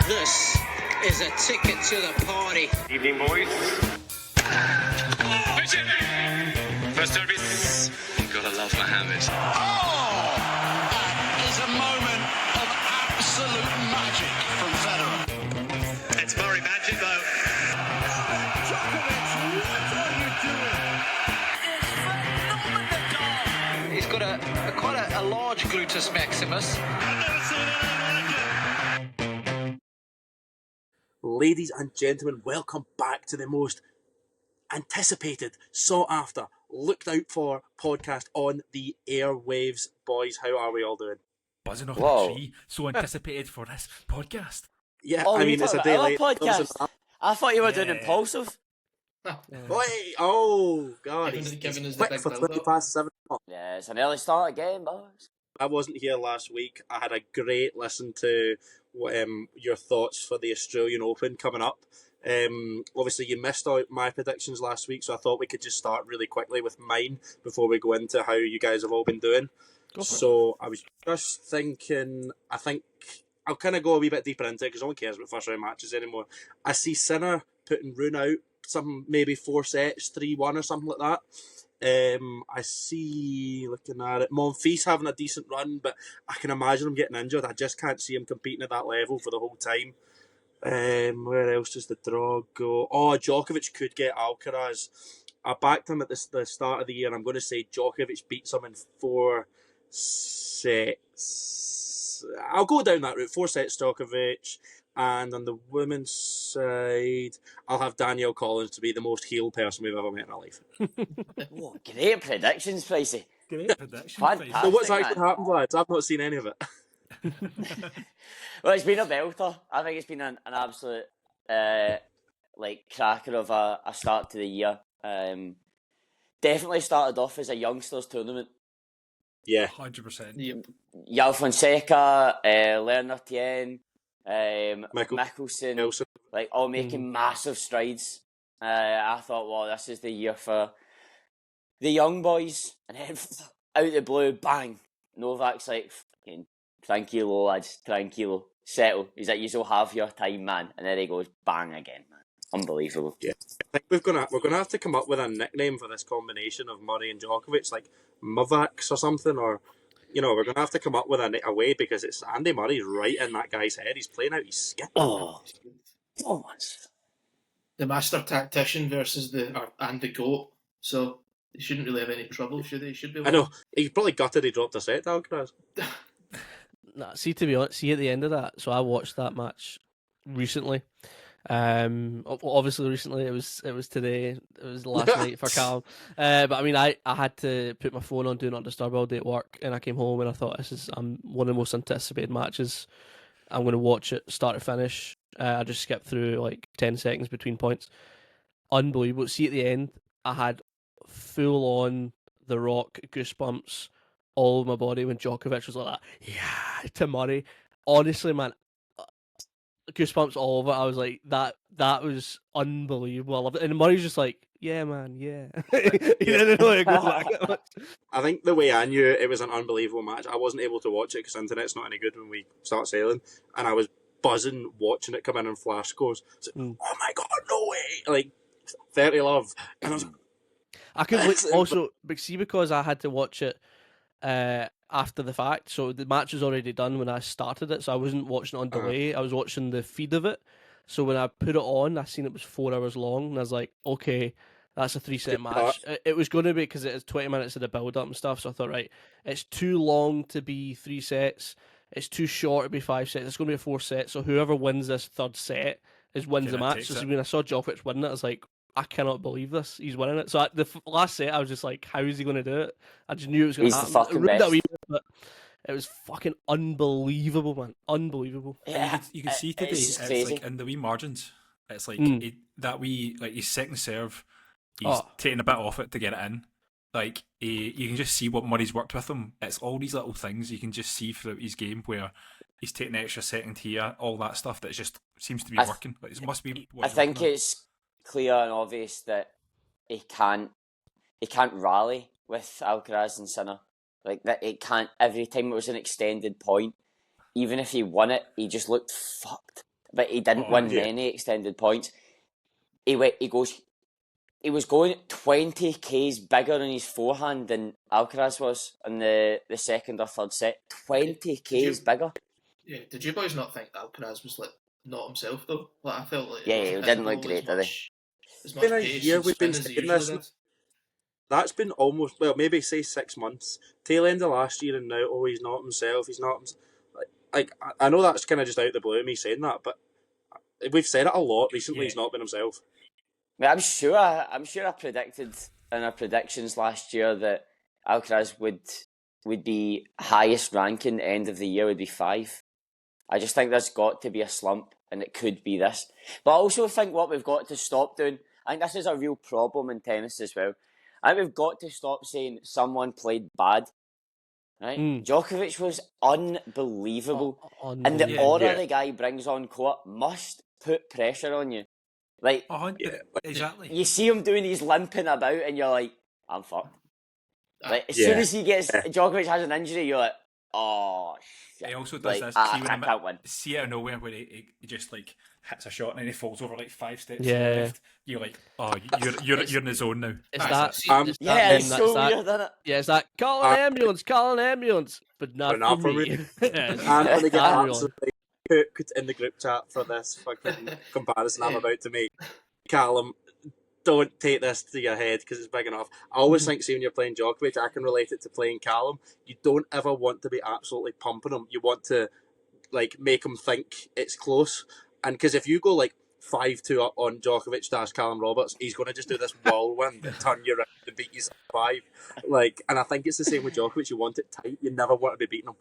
This is a ticket to the party. Evening, boys. First service. You gotta love Mohammed. Oh! That is a moment of absolute magic from Federer. It's Murray magic, though. Djokovic, what are you doing? He's got quite a large gluteus maximus. Ladies and gentlemen, welcome back to the most anticipated, sought after, looked out for podcast on the airwaves. Boys, how are we all doing? Buzzing off the tree, so anticipated for this podcast. Yeah, I mean, it's a day late. Podcast. I thought you were doing Impulsive. Wait, oh, God. Giving us the Quick big for build-up. 20 past 7 o'clock. Yeah, it's an early start again, boys. I wasn't here last week. I had a great listen to your thoughts for the Australian Open coming up. Obviously, you missed out my predictions last week, so I thought we could just start really quickly with mine before we go into how you guys have all been doing. So I was just thinking, I think I'll kind of go a wee bit deeper into it because no one cares about first round matches anymore. I see Sinner putting Rune out, some maybe 4 sets, 3-1 or something like that. I see, looking at it, Monfils having a decent run, but I can imagine him getting injured. I just can't see him competing at that level for the whole time. Where else does the draw go? Oh, Djokovic could get Alcaraz. I backed him at the start of the year, and I'm going to say Djokovic beats him in 4 sets. I'll go down that route. 4 sets, Djokovic. And on the women's side, I'll have Danielle Collins to be the most healed person we've ever met in our life. Whoa, great predictions, Pricey. Great prediction. Fantastic. So what's man. actually happened, lads? I've not seen any of it. Well, it's been a belter. I think it's been an absolute cracker of a start to the year. Definitely started off as a youngsters tournament. Yeah. 100%. Yao Fonseca, Lerner Tien, Mickelson, Nelson. all making massive strides. I thought, well, this is the year for the young boys. And then out the blue, bang, Novak's like, fucking tranquilo, lads, tranquilo, settle. He's like, you'll have your time, man. And then he goes, bang again, man. Unbelievable. Yeah, I think we're gonna have to come up with a nickname for this combination of Murray and Djokovic, like Mavax or something, or we're gonna have to come up with a way because it's Andy Murray's right in that guy's head. He's playing out his skin. Oh, The master tactician versus the GOAT. So they shouldn't really have any trouble, should they? Should be. I know he's probably gutted he dropped a set to Alcaraz. Nah, see, to be honest, at the end of that, so I watched that match recently. Obviously recently, it was today, it was last night for Callum. But I mean, I had to put my phone on Do Not Disturb all day at work, and I came home and I thought, this is one of the most anticipated matches. I'm going to watch it start to finish. I just skipped through like 10 seconds between points. Unbelievable. See, at the end, I had full on The Rock goosebumps all over my body when Djokovic was like that, yeah, to Murray. Honestly, man, goosebumps all over. I was like, that was unbelievable. I loved it. And Murray's just like, yeah, man, yeah. He didn't know it goes back. I think the way I knew it was an unbelievable match, I wasn't able to watch it because internet's not any good when we start sailing, and I was buzzing watching it come in flash scores. Like, oh my god, no way! Like 30 love, and I was. I could also, but see, because I had to watch it after the fact, so the match was already done when I started it, so I wasn't watching it on delay. I was watching the feed of it. So when I put it on, I seen it was 4 hours long, and I was like, okay, that's a 3-set match. It was going to be because it is 20 minutes of the build-up and stuff, so I thought, right, it's too long to be 3 sets, it's too short to be 5 sets, it's going to be a 4 set, so whoever wins this third set wins the match. So when I saw Djokovic win it, I was like, I cannot believe this, he's winning it. So the last set, I was just like, how is he going to do it? I just knew it was going to happen. He's the fucking best. But it was fucking unbelievable, man. Unbelievable. Yeah, you can see today, it's like in the wee margins. It's like that wee, like his second serve, he's taking a bit off it to get it in. Like you can just see what Murray's worked with him. It's all these little things you can just see throughout his game where he's taking an extra second here, all that stuff that just seems to be working. Like it must be. I think it's clear and obvious that he can't rally with Alcaraz and Sinner. Like that, it can't. Every time it was an extended point, even if he won it, he just looked fucked. but he didn't win many extended points. He was going 20 k's bigger in his forehand than Alcaraz was in the second or third set. 20 k's bigger. Yeah, did you boys not think Alcaraz was like not himself though? Like I felt like he didn't look great, did he? It's been a year we've been saying this. That's been almost, well, maybe say 6 months. Tail end of last year and now, he's not himself. He's not like I know that's kind of just out of the blue me saying that, but we've said it a lot recently. He's not been himself. I'm sure I predicted in our predictions last year that Alcaraz would be highest ranking end of the year would be 5. I just think there's got to be a slump, and it could be this. But I also think what we've got to stop doing, I think this is a real problem in tennis as well. I think we've got to stop saying someone played bad. Right? Djokovic was unbelievable. And the aura the guy brings on court must put pressure on you. Like, exactly. You see him doing his limping about, and you're like, I'm fucked. Like, as soon as Djokovic has an injury, you're like, oh shit. He also does this. I can't win. See out of nowhere where he just like hits a shot and then he falls over like 5 steps left. You're like, oh, you're in the zone now. It's so weird, isn't it? Yeah, it's like call an ambulance, but not for me. I'm gonna get absolutely cooked in the group chat for this fucking comparison I'm about to make. Callum, don't take this to your head because it's big enough. I always think, see, when you're playing Djokovic, I can relate it to playing Callum. You don't ever want to be absolutely pumping him. You want to like make him think it's close. And because if you go like 5-2 up on Djokovic - Callum Roberts, he's going to just do this whirlwind and turn you around and beat you 5. Like, and I think it's the same with Djokovic. You want it tight. You never want to be beating him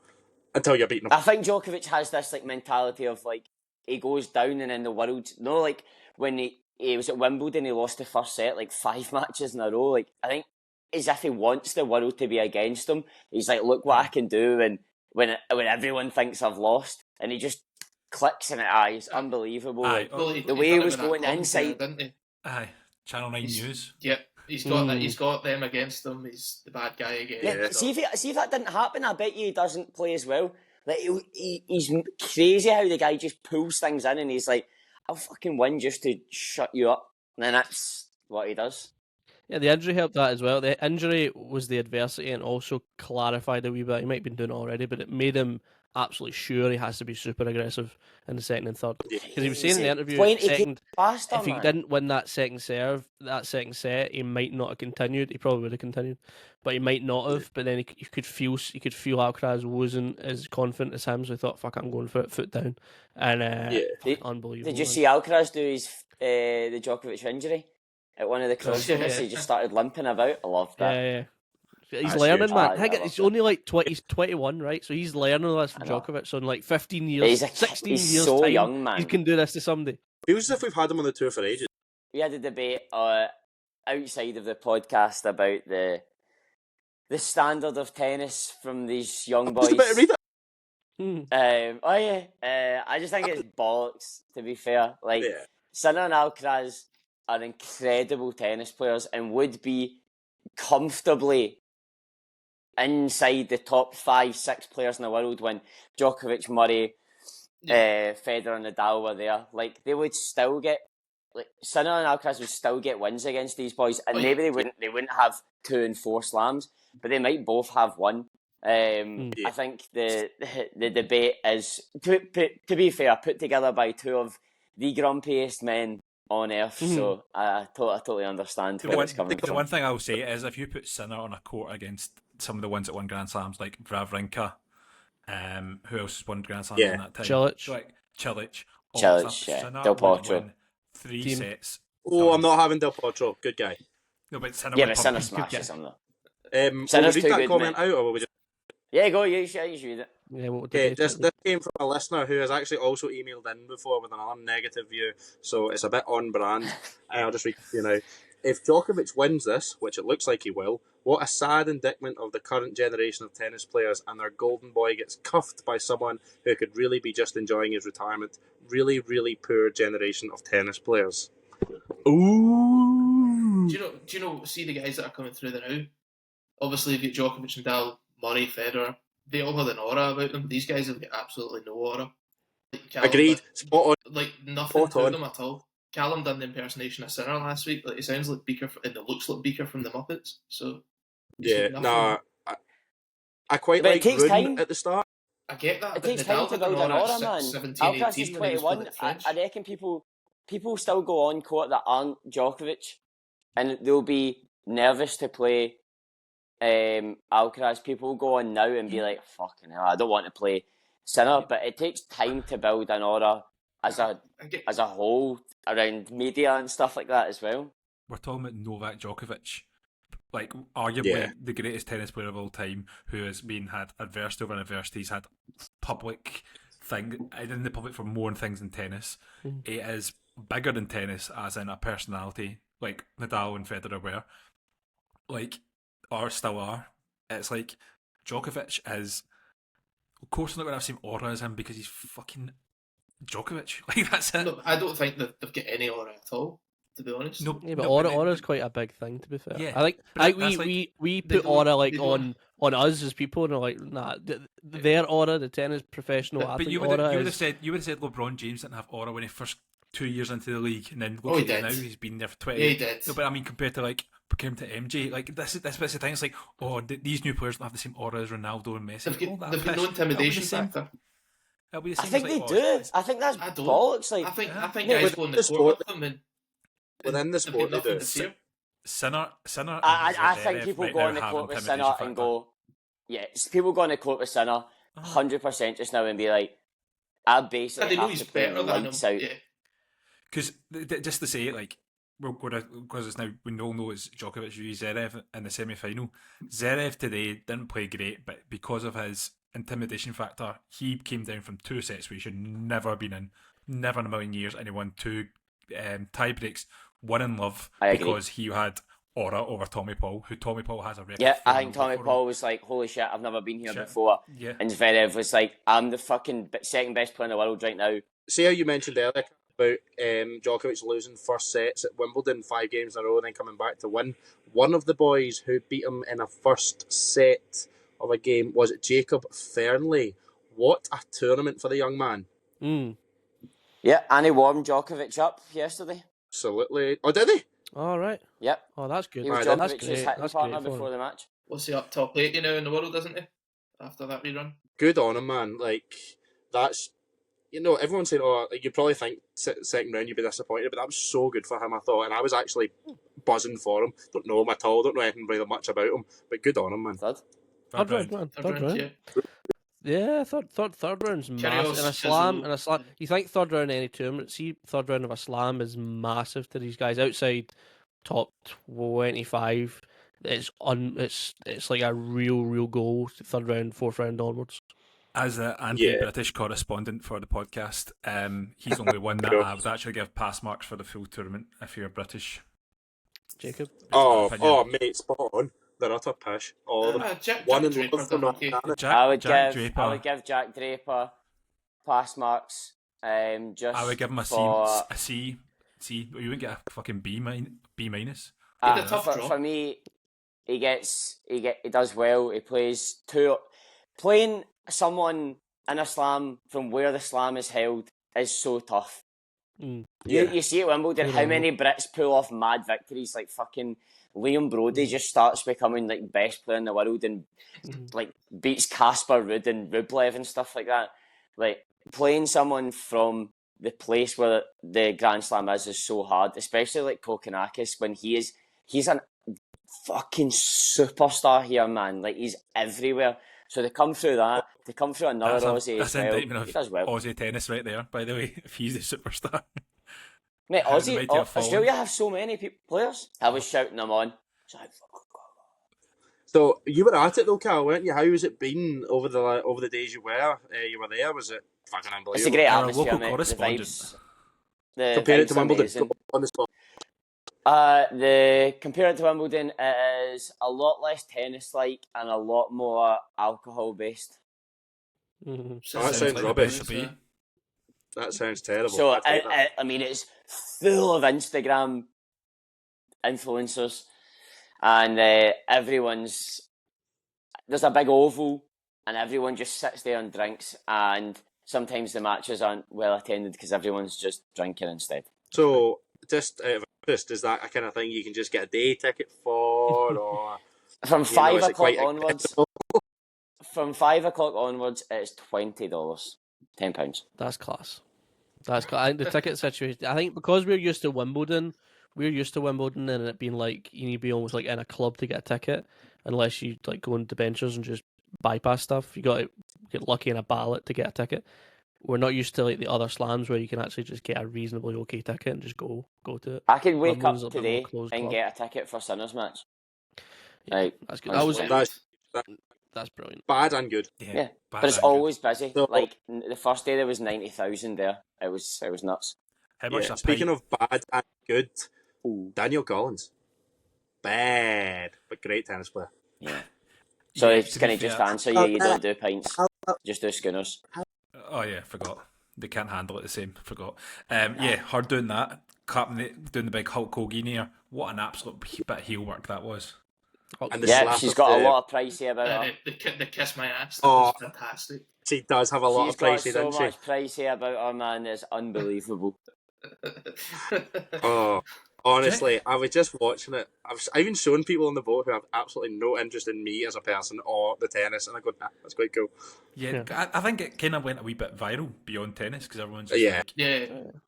until you're beating him. I think Djokovic has this like mentality of like he goes down and in the world. No, like when he was at Wimbledon, he lost the first set like 5 matches in a row. Like I think as if he wants the world to be against him. He's like, look what I can do, and when everyone thinks I've lost, and he just clicks in it. It's unbelievable. Like, the way he was going inside, didn't he? Aye, Channel 9 News. Yep. He's got that. He's got them against him. He's the bad guy again. Yeah. See if that didn't happen, I bet you he doesn't play as well. Like he's crazy how the guy just pulls things in, and he's like, "I'll fucking win just to shut you up." And then that's what he does. Yeah, the injury helped that as well. The injury was the adversity and also clarified a wee bit. He might have been doing it already, but it made him absolutely sure he has to be super aggressive in the second and third. Because he was saying in the interview, if he didn't win that second set, he might not have continued. He probably would have continued, but he might not have. But then you could feel Alcaraz wasn't as confident as him, so he thought, "Fuck, I'm going for it, foot down." And unbelievable. Did you see Alcaraz do his the Djokovic injury at one of the crossovers? He just started limping about. I loved that. Yeah. He's learning, man. He's only like 20. He's 21, right? So he's learning this from Djokovic. So in like 15 years, 16 years so time, young, man. He can do this to somebody. Feels as if we've had him on the tour for ages. We had a debate outside of the podcast about the standard of tennis from these young boys. I just think it's bollocks, to be fair. Like, Sinner and Alcaraz are incredible tennis players and would be comfortably inside the top 5-6 players in the world when Djokovic, Murray, Federer and Nadal were there. Like, they would still get, like, Sinner and Alcaraz would still get wins against these boys, and maybe they wouldn't have 2 and 4 slams, but they might both have 1. I think the debate is, to be fair, put together by 2 of the grumpiest men on earth, so I totally understand where it's coming from. The one thing I will say is, if you put Sinner on a court against some of the ones that won Grand Slams, like Wawrinka, who else has won Grand Slams in that time? Cilic, Del Potro. 3 sets. Oh, I'm not having Del Potro. Good guy. No, but Sinner. Yeah, but Sinner smashes him though. Sinner's read that comment out, or will we just? Yeah, go. You should read it. Okay, this came from a listener who has actually also emailed in before with another negative view, so it's a bit on brand. I'll just read it to you now. If Djokovic wins this, which it looks like he will, what a sad indictment of the current generation of tennis players, and their golden boy gets cuffed by someone who could really be just enjoying his retirement. Really, really poor generation of tennis players. Ooh. Do you know? See the guys that are coming through there now. Obviously, you've got Djokovic, Nadal, Murray, Federer. They all have an aura about them. These guys have got absolutely no aura. Agreed. Spot on. like nothing Spot to on. them at all. Callum done the impersonation of Sinner last week. Like, he sounds like Beaker, and it looks like Beaker from the Muppets. So Yeah, nothing. I quite But it like takes Rune time. at the start. I get that, It but takes time Nadal to had an build an aura aura, at man. 17, Alcaraz 18 is when he was playing 21. at French. I reckon people still go on court that aren't Djokovic, and they'll be nervous to play Alcaraz. People go on now and be like, fucking hell, I don't want to play Sinner, but it takes time to build an aura as a whole around media and stuff like that as well. We're talking about Novak Djokovic, like arguably the greatest tennis player of all time, who has had adversity over adversity. He's had public thing in the public for more things than tennis. It is bigger than tennis, as in a personality, like Nadal and Federer were, like, or still are. It's like Djokovic is, of course, not going to have the same aura as him because he's fucking Djokovic. Like, that's it. No, I don't think that they've got any aura at all, to be honest. No, Yeah, but no, aura is quite a big thing, to be fair. Yeah, I think that's we They put don't- aura like they don't- on us as people, and like, nah, their aura, the tennis professional But athlete you would aura have is. said LeBron James didn't have aura when he first 2 years into the league, and then Oh, look he at him now, did. he's been there for 20 Yeah, he years. did. No, but I mean, compared to like came to MJ, like this bit's the thing. It's like, these new players don't have the same aura as Ronaldo and Messi. They've All got, that they've got piss. no intimidation It'll be the same. factor. It'll be the I same think as, they like, do. I think that's I don't. bollocks. Like, I think Mate, guys go in the within the court with sport- them and Within the they've sport, got they nothing do. to fear. Sinner. I think Zverev people right go now on the have court with intimidation Sinner factor. and go, yeah, people go on the court with Sinner 100% just now and be like, I Yeah, basically they know have he's to play better than lights him. out. Yeah. Because just to say, like, we're going to, because it's now, we all know it's Djokovic v Zverev in the semi-final. Zverev today didn't play great, but because of his intimidation factor, he came down from 2 sets where he should never have been in, never in a million years, and he won 2 tie breaks, one in love, I agree. because he had aura over Tommy Paul, who Tommy Paul has a record. Yeah, I 4-0 think Tommy before Paul him. was like, holy shit, I've never been here Shit. before. Yeah. And Zverev was like, I'm the fucking second best player in the world right now. See how you mentioned earlier about Djokovic losing first sets at Wimbledon 5 games in a row and then coming back to win. One of the boys who beat him in a first set of a game was Jacob Fernley. What a tournament for the young man. Yeah, and he warmed Djokovic up yesterday. Absolutely. Oh, did he? All right. Yep. Oh, that's good. He was Aye, That's Djokovic's great. hitting That's partner great for before him. the match. What's he up top 80 now in the world, isn't he? After that rerun. Good on him, man. Like, that's... You know, everyone's saying, oh, you probably think second round you'd be disappointed, but that was so good for him, I thought. And I was actually buzzing for him. Don't know him at all. Don't know anything really much about him. But good on him, man. Third. Third round, man. Third round. Yeah, third round's massive. In a slam, you think third round any tournament? See, third round of a slam is massive to these guys. Outside top 25, it's like a real goal. Third round, fourth round onwards. As the anti-British correspondent for the podcast, he's only one that I would actually give pass marks for the full tournament if you're British. Jacob? Oh, mate, spot on. They're utter pish. All of them. Jack One in Draper love for done not okay. I would Jack give Draper. Jack Draper pass marks. Just I would give him a C. for, A C. C. You wouldn't get a fucking B minus. He had a tough for, draw. for me, he does well. He plays playing someone in a slam from where the slam is held is so tough. You see at Wimbledon how many Brits pull off mad victories, like fucking Liam Brody just starts becoming like best player in the world and like beats Casper Ruud and Rublev and stuff like that. Like playing someone from the place where the Grand Slam is so hard, especially like Kokkinakis when he's a fucking superstar here, man. Like he's everywhere. So they come through that, they come through another Aussie That's as well. indictment He of does well. Aussie tennis right there, by the way, if he's the superstar. Mate, How the mighty have fallen. Australia have so many players. I was shouting them on. So you were at it though, Cal, weren't you? How has it been over the days you were there? Was it fucking unbelievable? It's a great Our atmosphere, local mate. The correspondent. vibes. The Compare it vibes to are Wimbledon. amazing. On the spot. Compare it to Wimbledon, it is a lot less tennis-like and a lot more alcohol-based. That Sounds sounds like rubbish. the best to be. That sounds terrible. So, I'd hate that. I mean, it's full of Instagram influencers and there's a big oval and everyone just sits there and drinks and sometimes the matches aren't well attended because everyone's just drinking instead. So, just out of interest, is that a kind of thing you can just get a day ticket for, or From 5 is it o'clock quite onwards, from 5 o'clock onwards, it's $20, £10. That's class. That's class. I think the ticket situation. I think because we're used to Wimbledon and it being like you need to be almost like in a club to get a ticket, unless you like go into debentures and just bypass stuff. You got to get lucky in a ballot to get a ticket. We're not used to like the other slams where you can actually just get a reasonably okay ticket and just go to it. I could wake Wimbledon's up a bit more today closed and club. get a ticket for Sinner's match. Yeah, Like, that's good. That's brilliant. bad and good. Yeah, bad but it's and good. always busy. So- Like the first day there was 90,000 there. It was nuts. How much Yeah. a Speaking pint? of bad and good, Ooh. Danielle Collins, bad but great tennis player. Yeah. So Yeah, it's to can be I just fair- answer you? You don't do pints, just do schooners. Oh yeah, forgot. They can't handle it the same. Forgot. Yeah, her doing that, doing the big Hulk Hogan here. What an absolute bit of heel work that was. And the Yeah, slap she's of got a the- lot of pricey about her. The kiss my ass. Oh. That was fantastic. She does have a lot She's of got pricey, so doesn't much pricey about her, man. It's unbelievable. she? Oh, honestly, I was just watching it. I've even shown people on the boat who have absolutely no interest in me as a person or the tennis, and I go, that's quite cool. Yeah, I think it kind of went a wee bit viral beyond tennis because everyone's just Yeah. like, Yeah.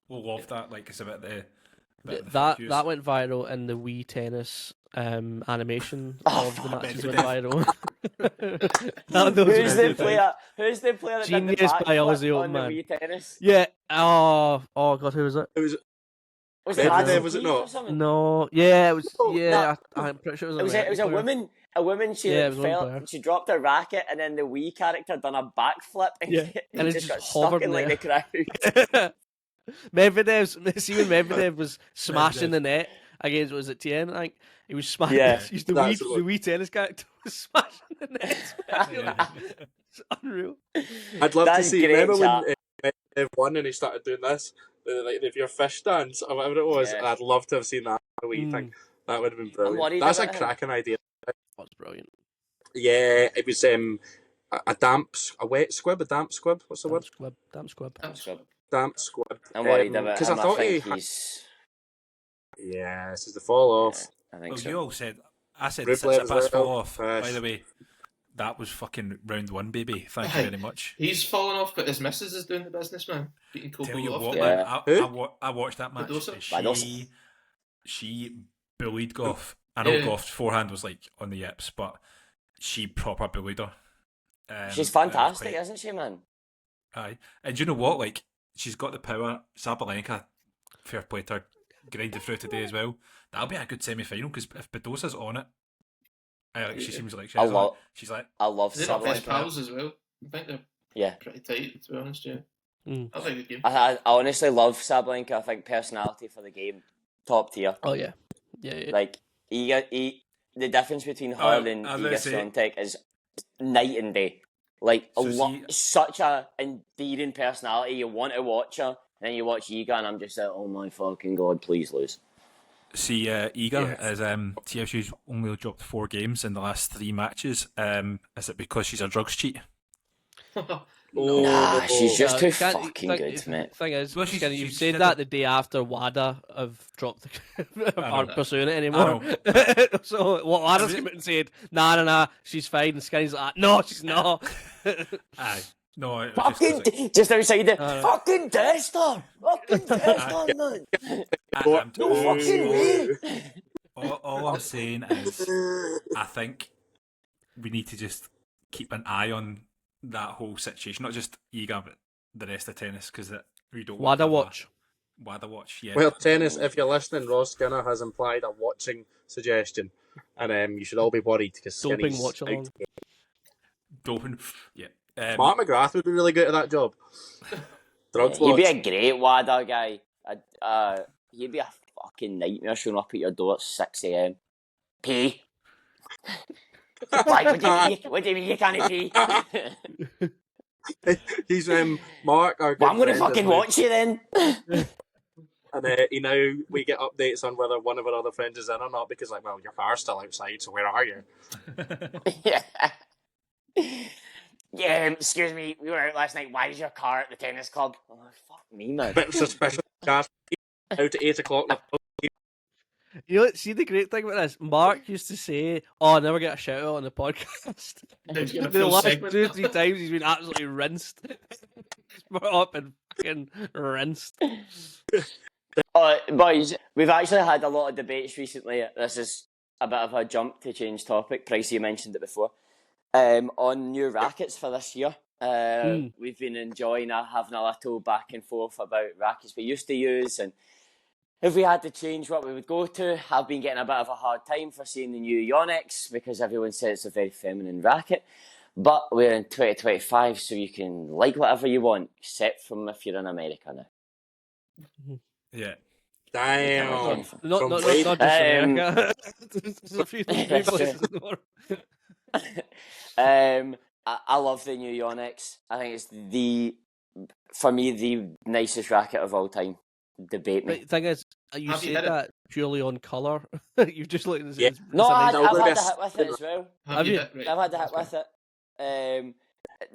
we'll love that. Like it's a bit the bit of the That fuse. that went viral in the Wii Tennis animation Oh, of the fuck, matches it went did. viral. Who's the player? Who's the player that did the Genius by backflip AusOpen, on the man. Wii tennis? Yeah. Oh god, who was it? It was Was Medvedev, it Madison was it Keith not? or something? No. Yeah, it was. Oh, Yeah, I'm pretty sure it was. It was a American player. woman. A woman. She Yeah, it was one fell. player. She dropped her racket, and then the Wii character done a backflip, and, Yeah, and and it just just got stuck hovered in like there. the crowd. See when Medvedev was smashing the net against, was it Tien? I think he was smashing. Yeah. He's the That's Wii tennis character was smashing the net. It's unreal. I'd love to That's see. great, Remember chat. when Medvedev won and he started doing this, like your fish dance or whatever it was? Yeah. I'd love to have seen that. What do you think? That would have been brilliant. worried That's a about him. cracking idea. That's brilliant. Yeah, it was a wet squib, a damp squib. What's the word? Damn squib. Damp squib. I'm worried about because him. I I thought think he. he's. Yeah, this is the fall off. I think Well, so. you all said. I said Rublev Tsitsipas as fall well. off. By the way, that was fucking round one, baby. Thank you very much. He's fallen off, but his missus is doing the business, man. Beating Coco Tell you off what, there. man, Who? I watched that match. Badosa? Badosa. She bullied Goff. I know Yeah. Goff's forehand was like on the yips, but she proper bullied her. She's it was fantastic, quite- isn't she, man? Aye, and do you know what? Like, she's got the power. Sabalenka, fair play to her, grinded through today as well. That'll be a good semi-final because if Badosa's on it, she seems like I she's, love- she's like, I love They're not best Sabalenka. pals as well. I think they're Yeah. pretty tight, to be honest, yeah. Mm. I like the game. I honestly love Sabalenka. I think personality for the game, top tier. Oh yeah. Yeah. Like the difference between her Oh, and I was Iga gonna say- Swiatek is night and day. Like So such a endearing personality. You want to watch her, and then you watch Iga, and I'm just like, oh my fucking god, please lose. see, Iga is see how she's only dropped 4 games in the last 3 matches. Is it because she's a drugs cheat? Oh, Nah, she's just too Can't- fucking good, mate. Thing is, Well, she's- you she's said said that that- the day after WADA have dropped aren't know. pursuing it anymore. So what WADA's come out and said, nah, she's fine, and Skinny's like, no, she's not. Aye. No, it was Fucking just just outside it. know. Fucking test her. Fucking test her, man. No fucking way. all I'm saying is, I think we need to just keep an eye on that whole situation, not just Iga, but the rest of tennis, because we don't want WADA to have watch. WADA watch, yeah. Well, tennis, if you're listening, Ross Skinner has implied a watching suggestion. And you should all be worried because Doping Skinny's watch along. out. Doping, yeah. Mark McGrath would be really good at that job. Drugs He'd be watch. a great WADA guy. He'd be a fucking nightmare showing up at your door at 6 a.m. Pee. Why, what do you mean you can't pee? He's Mark, our good Well, I'm going to friend, fucking is like- watch you then. And we get updates on whether one of our other friends is in or not because, like, well, your car's still outside, so where are you? Yeah. Yeah, excuse me, we were out last night. Why is your car at the tennis club? Oh, fuck me, man. Bit suspicious. Out at 8 o'clock. You know, see the great thing about this? Mark used to say, "Oh, I never get a shout out on the podcast." He's got a The full last segment. 2 or 3 times he's been absolutely rinsed. Spurt up and fucking rinsed. Boys, we've actually had a lot of debates recently. This is a bit of a jump to change topic. Pricey, you mentioned it before. On new rackets for this year. We've been enjoying having a little back and forth about rackets we used to use, and if we had to change what we would go to. I've been getting a bit of a hard time for seeing the new Yonex because everyone says it's a very feminine racket. But we're in 2025, so you can like whatever you want, except from if you're in America now. Yeah. Damn. Not just America. There's a few places in the world. I love the new Yonex. I think it's for me, the nicest racket of all time. Debate me. The thing is, you Have you said hit it? that purely on colour. You've just looked at Yeah. this. No, I've nice had racket. to hit with it as well. Have you? you? Right. I've had to hit with it.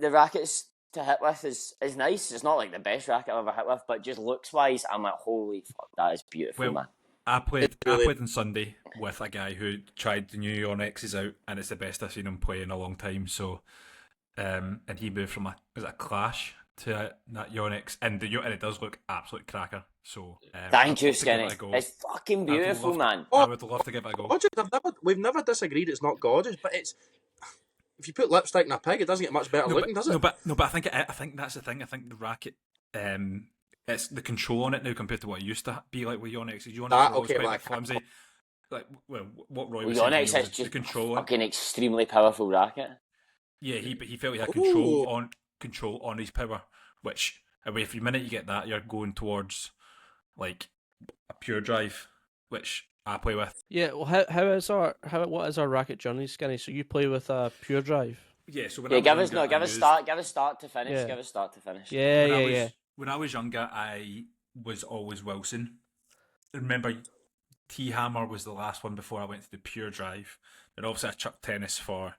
The rackets to hit with is nice. It's not like the best racket I've ever hit with, but just looks wise, I'm like, holy fuck, that is beautiful, Well, man. I played on Sunday with a guy who tried the new Onyxes out, and it's the best I've seen him play in a long time. So, and he moved from a Clash to that Yonex, and it does look absolute cracker. So, Thank you, I'd love to give Skinny. it a go. It's fucking beautiful, man. I would love to give it a go. We've never disagreed it's not gorgeous, but it's if you put lipstick in a pig, it doesn't get much better looking, does it? No, but I think that's the thing. I think the racket, it's the control on it now compared to what it used to be like with Yonex. Yonex was quite flimsy. Like, well, what Roy was saying Yonex is the just control fucking extremely powerful racket. Yeah, he felt he had control on his power, which if the minute you get that, you're going towards like a pure drive, which I play with. Yeah, well, what is our racket journey, Skinny? So you play with a pure drive? Yeah, so give us start to finish. Yeah. Give us start to finish. Yeah. When I was younger, I was always Wilson. Remember, T Hammer was the last one before I went to the pure drive. And obviously I chucked tennis for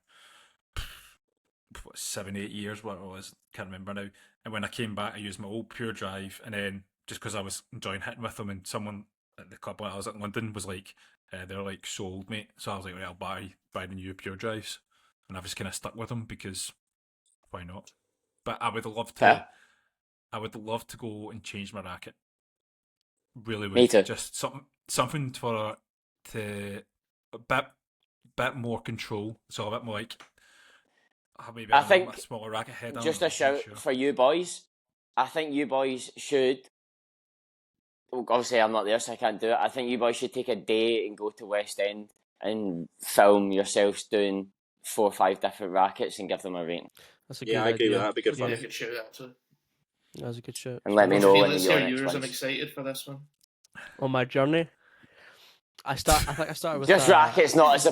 7-8 years, what it was, can't remember now. And when I came back, I used my old pure drive, and then just because I was enjoying hitting with them, and someone at the club when I was at London was like, they're like sold, mate. So I was like, well, I'll buy the new pure drives, and I've just kind of stuck with them because why not? But I would love to. Yeah. I would love to go and change my racket. Really would. Me too. Just something for to a bit more control. So a bit more like maybe I think a smaller racket head. Just a shout for you boys. I think you boys should. Obviously, I'm not there, so I can't do it. I think you boys should take a day and go to West End and film yourselves doing 4 or 5 different rackets and give them a rating. That's a good I agree idea. with that. That'd be good fun. Yeah, good shout actually. That was a good shout. And let me know when Let's you're hear next yours. one. I'm excited for this one. On my journey, I think I started with Just rackets, not as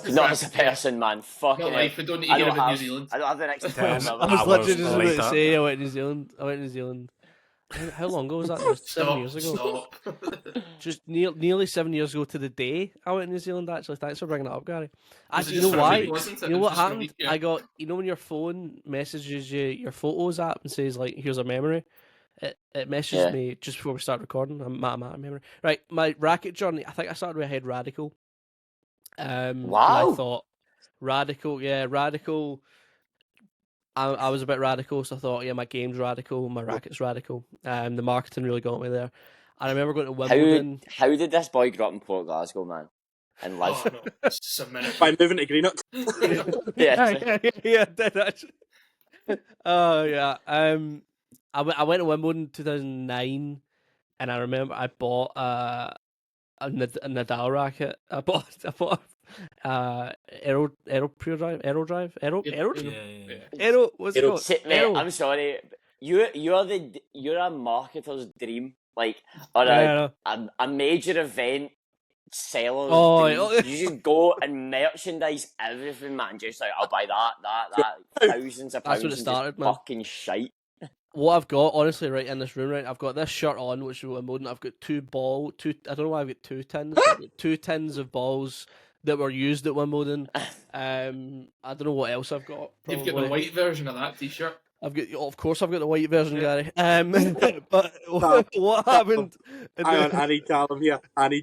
a person, man. Fucking Not hell. life. We don't need to hear about New Zealand. I don't have the next 12 I was I literally was just like about to that. say I went to New Zealand. How long ago was that? It was 7 years ago. Stop. Just nearly 7 years ago to the day I went to New Zealand. Actually, thanks for bringing that up, Gary. Was it Actually, you just know for a why? week, wasn't it? You know It was what just for a happened? week, yeah. I got when your phone messages you your photos app and says like, "Here's a memory." It messaged me just before we start recording. I'm out of memory. Right, my racket journey. I think I started with a head radical. Wow. I thought radical. I was a bit radical, so I thought, my game's radical, my racket's radical. The marketing really got me there. I remember going to Wimbledon. How did this boy grow up in Port Glasgow, man? And live? Oh, no. It's a minute. By moving to Greenock. yeah, did actually. Oh yeah. I went to Wimbledon 2009, and I remember I bought a Nadal racket. I bought Aero Pure Drive, Aero Drive, Aero. What's it called? Mate, Aero. I'm sorry. You're a marketer's dream, like, or a major event seller's dream. You just go and merchandise everything, man. Just like, I'll buy that, thousands of pounds. That's what it started, man. Fucking shite. What I've got, honestly, right in this room, right, I've got this shirt on, which is Wimbledon. I've got two. I don't know why I've got 2 tins. I've got 2 tins of balls that were used at Wimbledon. I don't know what else I've got. You've got the white version of that T-shirt. Of course, I've got the white version, Gary. But what happened? Hang on, I need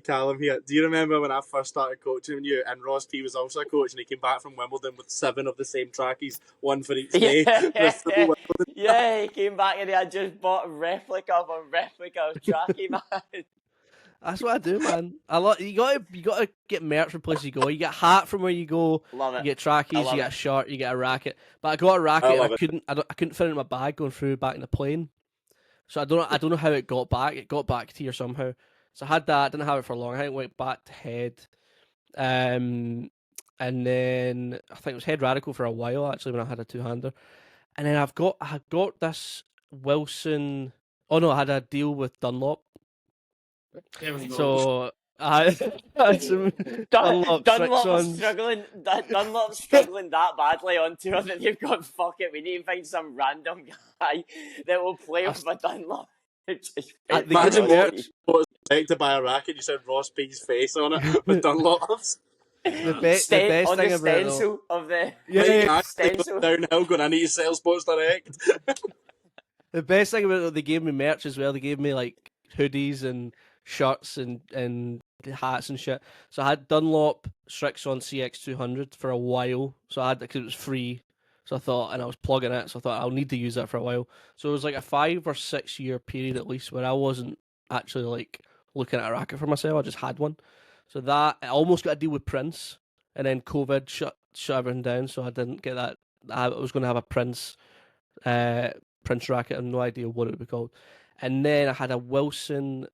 Callum here. Do you remember when I first started coaching you, and Ross P was also a coach, and he came back from Wimbledon with 7 of the same trackies, one for each day? Yeah, he came back and he had just bought replica of trackie, man. That's what I do, man. You gotta get merch from places you go. You get a hat from where you go. Love it. You get trackies. You get a shirt. You get a racket. But I got a racket. I couldn't fit it in my bag going through back in the plane. So I don't know how it got back. It got back to here somehow. So I had that. Didn't have it for long. I think it went back to head. And then I think it was head radical for a while actually when I had a 2-hander. And then I had got this Wilson. Oh no, I had a deal with Dunlop. So I had some Dunlop's struggling that badly on tour that they've gone, fuck it, we need to find some random guy that will play with a Dunlop. Imagine what was expected by a racket. You said Ross B's face on it with Dunlops. The best thing about stencil of the stencil downhill going, I need to sell Sports Direct. The best thing about it, they gave me merch as well. They gave me like hoodies and shirts and hats and shit. So I had Dunlop Strixon CX200 for a while. So I had that because it was free. So I thought, and I was plugging it. So I thought I'll need to use that for a while. So it was like a 5 or 6 year period at least where I wasn't actually like looking at a racket for myself. I just had one. So that I almost got a deal with Prince, and then COVID shut everything down. So I didn't get that. I was going to have a Prince racket. I have no idea what it would be called. And then I had a Wilson.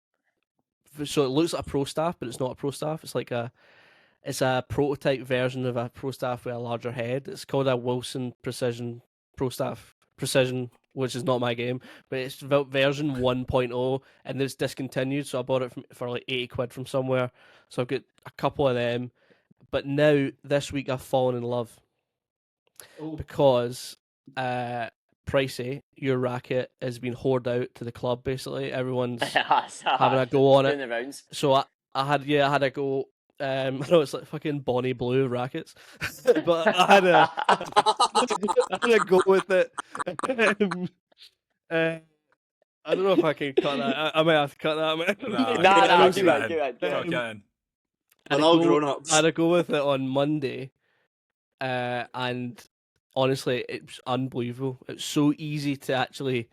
So it looks like a Pro Staff, but it's not a Pro Staff. It's a prototype version of a Pro Staff with a larger head. It's called a Wilson Precision Pro Staff Precision, which is not my game, but it's version 1.0, and it's discontinued. So I bought it for like £80 from somewhere. So I've got a couple of them. But now this week I've fallen in love because Pricey, your racket has been hoarded out to the club. Basically, everyone's having a go on it. So I had a go. I know it's like fucking Bonnie Blue rackets, but I had a go with it. I don't know if I can cut that. I might have to cut that. Nah, do it. We're all grown ups. I had a go with it on Monday, and honestly, it was unbelievable. It was so easy to actually.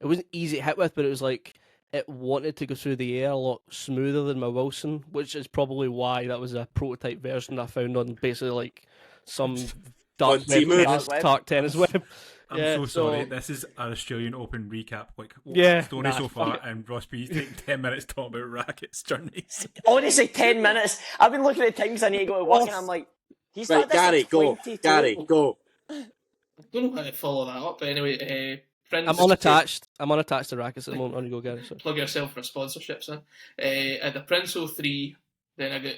It wasn't easy to hit with, but it was like it wanted to go through the air a lot smoother than my Wilson, which is probably why that was a prototype version I found on basically like some dark tennis web. I'm so sorry. This is an Australian Open recap. Like, story so far, and Ross B's taking 10 minutes talking about rackets journeys. Honestly, 10 minutes. I've been looking at times I need to go to work, and I'm like, he's right, Gary, go. Gary, go. I don't know how to follow that up, but anyway, I'm unattached. I'm unattached to rackets at the moment. On you go, Gary. So. Plug yourself for a sponsorship, son. I had the Prince 03, then I got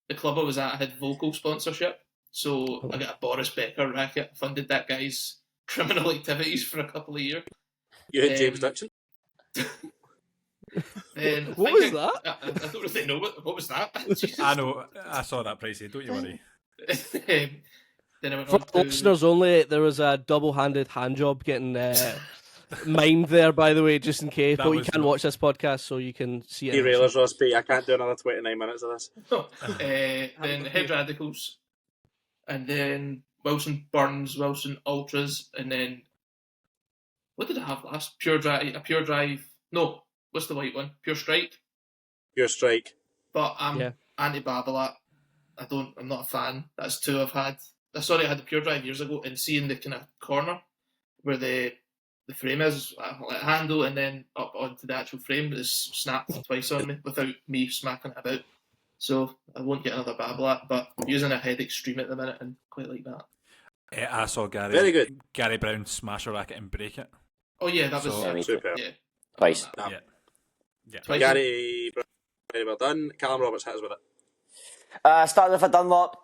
the club I was at. I had vocal sponsorship, so I got a Boris Becker racket. Funded that guy's criminal activities for a couple of years. You had James Dixon. What was that? I don't really know what was that. I know. I saw that, Pricey. Don't you worry. Then I went for on to... listeners only, there was a double-handed hand job getting mined there, by the way, just in case. But you can watch this podcast, so you can see it. Derailers, Ross B. I can't do another 29 minutes of this. Then Head Radicals, and then Wilson Burns, Wilson Ultras, and then what did I have last? Pure Drive. No, what's the white one? Pure Strike. Pure Strike. But I'm anti-Babolat. I'm not a fan. That's 2 I've had. I had the Pure Drive years ago, and seeing the kind of corner where the frame is, like handle, and then up onto the actual frame is snapped twice on me without me smacking it about. So I won't get another Babolat, but I'm using a Head Extreme at the minute and quite like that. I saw Very good. Gary Brown smash a racket and break it. Oh yeah, that was super. Yeah. Twice. Yeah. Twice. Gary, very well done. Callum Roberts hit us with it. Started with a Dunlop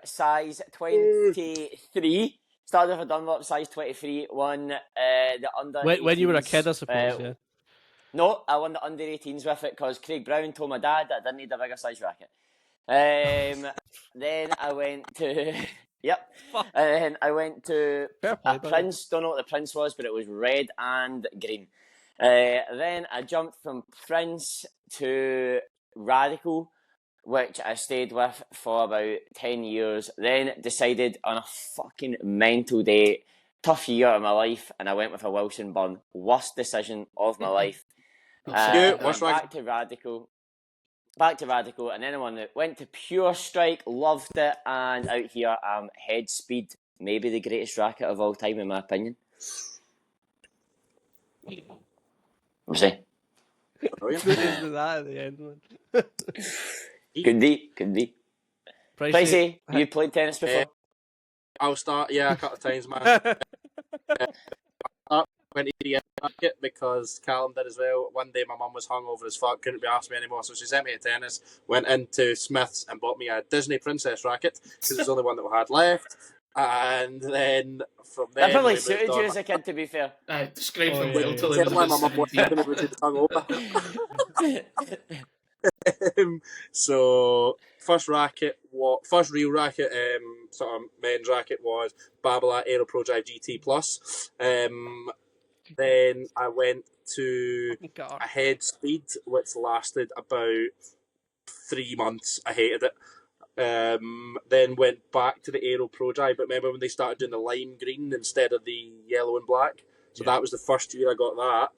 size 23. Started with a Dunlop size 23. Won the under. When you were a kid, I suppose. Yeah. No, I won the under 18s with it because Craig Brown told my dad that I didn't need a bigger size racket. Then I went to yep. And then I went to a Prince. Don't know what the Prince was, but it was red and green. Then I jumped from Prince to Radical, which I stayed with for about 10 years. Then decided on a fucking mental day, tough year of my life, and I went with a Wilson Burn. Worst decision of my life. Back to Radical, and then I went to Pure Strike, loved it, and out here I'm Head Speed, maybe the greatest racket of all time in my opinion. What's it? That at the end, man. Could be. Pricey, you played tennis before? I'll start, a couple of times, man. Went to the Racket because Callum did as well. One day my mum was hungover as fuck, couldn't be asked me anymore, so she sent me to tennis, went into Smith's and bought me a Disney Princess racket because it was the only one that we had left. And then from there, that probably suited you as a kid, to be fair. Describes them well till my mum was hungover. So first real racket, sort of men's racket was Babolat Aero Pro Drive GT Plus. Then I went to a Head Speed, which lasted about 3 months. I hated it. Then went back to the Aero Pro Drive, but remember when they started doing the lime green instead of the yellow and black? So that was the first year I got that.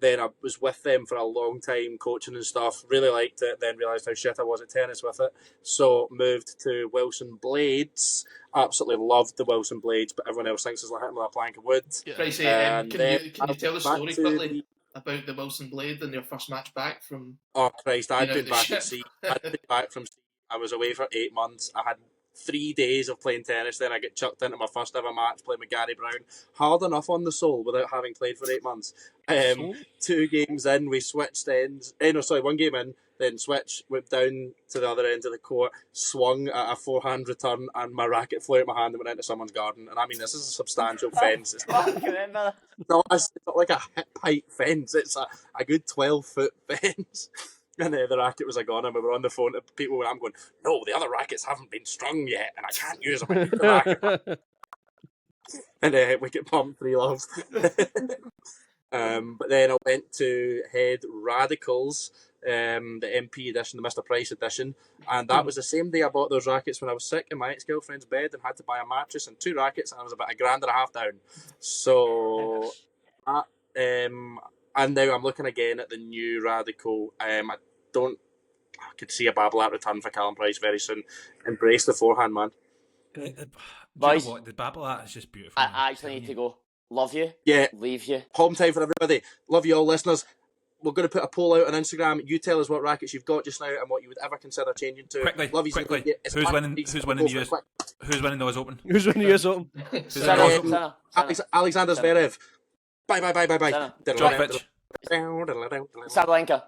Then I was with them for a long time, coaching and stuff. Really liked it. Then realised how shit I was at tennis with it. So moved to Wilson Blades. Absolutely loved the Wilson Blades, but everyone else thinks it's like hitting with a plank of wood. Pricey, can you tell the story quickly about the Wilson Blade and your first match back from? Oh Christ! I'd been back at sea. I'd been back from sea. I was away for 8 months. I had 3 days of playing tennis. Then I get chucked into my first ever match playing with Gary Brown. Hard enough on the soul without having played for 8 months. 2 games in, we switched ends. 1 game in, then switch, went down to the other end of the court, swung at a forehand return, and my racket flew out my hand and went into someone's garden. And I mean, this is a substantial fence. It's not like a hip height fence. It's a good 12-foot fence. And the racket was gone, and we were on the phone to people, and I'm going, no, the other rackets haven't been strung yet, and I can't use them. I need the racket. And we get pumped 3 loves. But then I went to Head Radicals, the MP edition, the Mr. Price edition, and that was the same day I bought those rackets when I was sick in my ex-girlfriend's bed and had to buy a mattress and 2 rackets, and I was about $1.50 down. So, and now I'm looking again at the new Radical. I could see a Babolat return for Callum Price very soon. Embrace the forehand, man. Boys, you know what? The Babolat is just beautiful. I actually need to go. Love you. Yeah. Leave you. Home time for everybody. Love you all, listeners. We're going to put a poll out on Instagram. You tell us what rackets you've got just now and what you would ever consider changing to. Quickly. Who's winning the AusOpen? Who's winning the AusOpen? Alexander Zverev. Bye. Djokovic. Sabalenka.